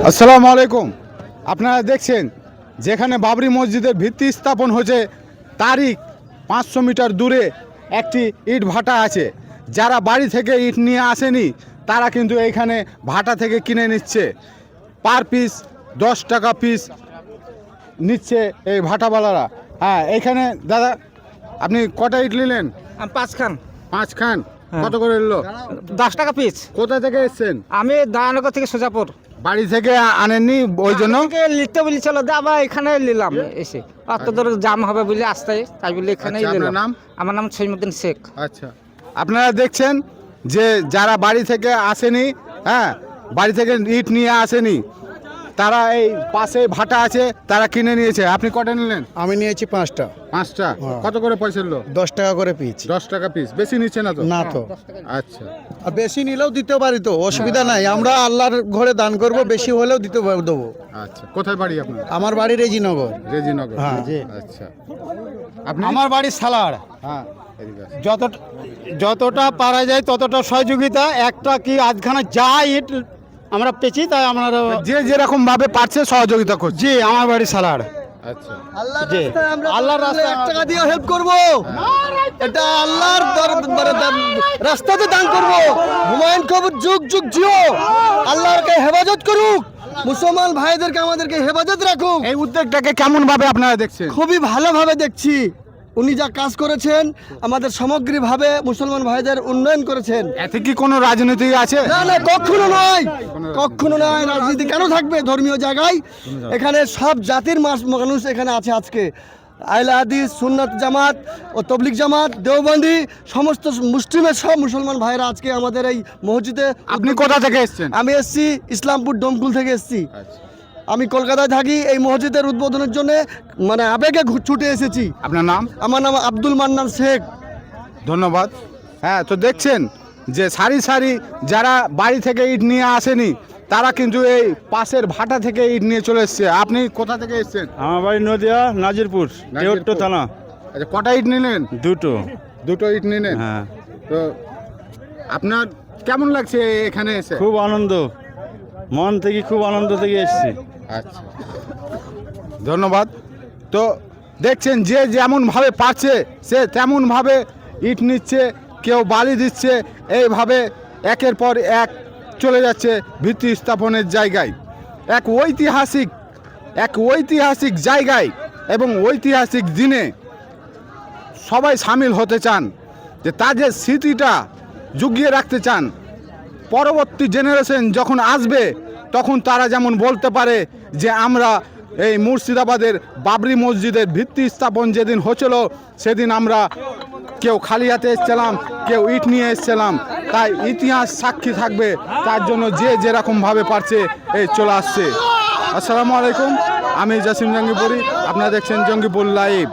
আসসালামু আলাইকুম। আপনারা দেখছেন যেখানে বাবরি মসজিদের ভিত্তি স্থাপন হয়েছে তারই 500 মিটার দূরে একটি ইট ভাটা আছে। যারা বাড়ি থেকে ইট নিয়ে আসেনি তারা কিন্তু এইখানে ভাটা থেকে কিনে নিচ্ছে। পার পিস 10 টাকা পিস নিচ্ছে এই ভাটাওয়ালারা। হ্যাঁ, এইখানে দাদা আপনি কটা ইট নিলেন? আমি 5 খান। 5 খান। কত করে নিল? 10 টাকা পিস। কোথা থেকে এসছেন? আমি দয়ানগর থেকে সোজাপুর। বাড়ি থেকে আনেননি ওই জন্য? লিখতে বলেছিল আবার এখানে নিলাম এসে অত দূর জাম হবে বলে আসতে, তাই বলে এখানেই আচ্ছা, আপনার নিলাম। নাম? আমার নাম সৈমুদ্দিন শেখ। আচ্ছা, আপনারা দেখছেন যে যারা বাড়ি থেকে আসেনি, হ্যাঁ, বাড়ি থেকে ইট নিয়ে আসেনি, তারা এই পাশে ভাটা আছে তারা কিনে নিয়েছে। আপনি কটা নিলেন? আমি নিয়েছি 5টা। 5টা। হ্যাঁ। কত করে পয়সা নিল? 10 টাকা করে পিস। 10 টাকা পিস। বেশি নিচ্ছে না তো? না তো। আচ্ছা, আর বেশি নিলেও দিতে পারি তো, অসুবিধা নাই। আমরা আল্লাহর ঘরে দান করব, বেশি হলেও দিতে দেবো। আচ্ছা। কোথায় বাড়ি আপনার? আমার বাড়ি রেজিনগর। রেজিনগর। হ্যাঁ। আচ্ছা, আপনি? আমার বাড়ি সালাড়। হ্যাঁ, এদিকে আসুন। যতটা পারা যায় ততটা সহযোগিতা, একটা কি আধখানা যা ইট আমরা পেয়েছি তাই আমরা যে যেরকম ভাবে পারছে সহযোগিতা করছে। জি, আমার বাড়ি সালাড়। আচ্ছা, জি, আল্লাহর রাস্তায় 1 টাকা দিয়ে হেল্প করব। এটা আল্লাহর রাস্তাতে দান করব। হুমায়ুন কবির যুগ যুগ জিও, আল্লাহকে হেফাজত করুক, মুসলমান ভাইদেরকে আমাদেরকে হেফাজত রাখুক। এই উদ্যোগটাকে কেমন ভাবে আপনারা দেখছেন? খুবই ভালোভাবে দেখছি। উনি যা কাজ করেছেন আমাদের সামগ্রিকভাবে মুসলমান ভাইদের উন্নয়ন করেছেন। এতে কি কোনো রাজনীতি আছে? না না, কখনো নয়, কখনো নয়। রাজনীতি কেন থাকবে ধর্মীয় জায়গায়? এখানে সব জাতির মানুষ এখানে আছে আজকে। আহলে হাদিস, সুন্নাত জামাত ও তবলিগ জামাত, দেওবন্দি, সমস্ত মুসলিমের সব মুসলমান ভাইরা আজকে আমাদের এই মসজিদে। আপনি কোথা থেকে এসেছেন? আমি এসছি ইসলামপুর ডোমকুল থেকে এসছি। আচ্ছা। আমি কলকাতায় থাকি। এই মসজিদের উদ্বোধনের জন্য মানে আবেগে ছুটে এসেছি। আপনার নাম? আমার নাম আব্দুল মান্নান শেখ। ধন্যবাদ। হ্যাঁ, তো দেখছেন যে সারি সারি যারা বাড়ি থেকে ইট নিয়ে আসেনি তারা কিন্তু এই পাশের ভাটা থেকে ইট নিয়ে চলে এসছে। আপনি কোথা থেকে এসেছেন? আমার বাড়ি নদিয়া নাজিরপুর, দেওট্ট থানা। আচ্ছা, কটা ইট নিলেন? দুটো ইট নিলেন। হ্যাঁ, তো আপনার কেমন লাগছে এখানে এসে? খুব আনন্দ, মন থেকে খুব আনন্দ থেকে এসেছি। আচ্ছা, ধন্যবাদ। তো দেখছেন যে যেমনভাবে পারছে সে তেমনভাবে ইট নিচ্ছে, কেউ বালি দিচ্ছে, এইভাবে একের পর এক চলে যাচ্ছে ভিত্তি স্থাপনের জায়গায়। এক ঐতিহাসিক জায়গায় এবং ঐতিহাসিক দিনে সবাই সামিল হতে চান, যে তাদের স্মৃতিটা জুগিয়ে রাখতে চান। পরবর্তী জেনারেশন যখন আসবে তখন তারা যেমন বলতে পারে যে আমরা এই মুর্শিদাবাদের বাবরি মসজিদের ভিত্তি স্থাপন যেদিন হচ্ছিল সেদিন আমরা কেউ খালি হাতে এসেছিলাম, কেউ ইট নিয়ে এসেছিলাম। তাই ইতিহাস সাক্ষী থাকবে, তার জন্য যে যেরকমভাবে পারছে এই চলে আসছে। আসসালামু আলাইকুম, আমি জাসিম জঙ্গিপুরি, আপনারা দেখছেন জঙ্গিপুর লাইভ।